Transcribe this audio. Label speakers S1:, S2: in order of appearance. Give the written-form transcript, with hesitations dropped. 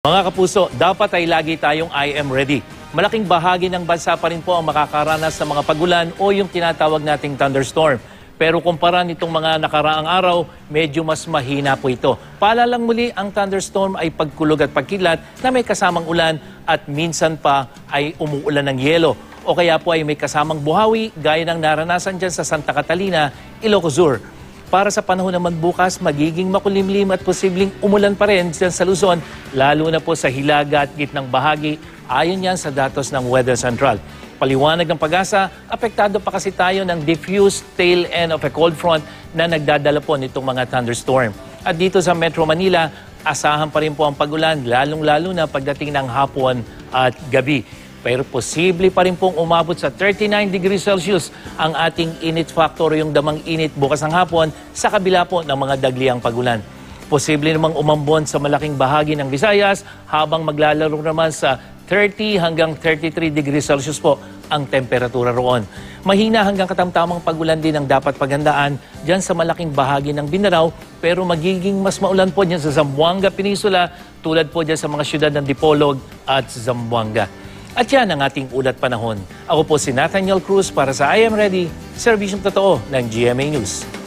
S1: Mga kapuso, dapat ay lagi tayong I am ready. Malaking bahagi ng bansa pa rin po ang makakaranas ng mga pagulan o yung tinatawag nating thunderstorm. Pero kumpara nitong mga nakaraang araw, medyo mas mahina po ito. Paalalang muli, ang thunderstorm ay pagkulog at pagkilat na may kasamang ulan at minsan pa ay umuulan ng yelo. O kaya po ay may kasamang buhawi gaya ng naranasan dyan sa Santa Catalina, Ilocos Sur. Para sa panahon naman bukas, magiging makulimlim at posibleng umulan pa rin dyan sa Luzon, lalo na po sa hilaga at gitnang bahagi, ayon yan sa datos ng Weather Central. Paliwanag ng Pag-asa, apektado pa kasi tayo ng diffuse tail end of a cold front na nagdadala po nitong mga thunderstorm. At dito sa Metro Manila, asahan pa rin po ang pagulan, lalong-lalo na pagdating ng hapon at gabi. Pero posible pa rin pong umabot sa 39 degrees Celsius ang ating init factor, yung damang init bukas ng hapon sa kabila po ng mga dagliang pagulan. Posible namang umambon sa malaking bahagi ng Visayas habang maglalaro naman sa 30 hanggang 33 degrees Celsius po ang temperatura roon. Mahina hanggang katamtamang pagulan din ang dapat paghandaan dyan sa malaking bahagi ng Mindanao, pero magiging mas maulan po dyan sa Zamboanga Peninsula tulad po dyan sa mga syudad ng Dipolog at Zamboanga. At yan ang ating ulat panahon. Ako po si Nathaniel Cruz para sa I Am Ready, serbisyong totoo ng GMA News.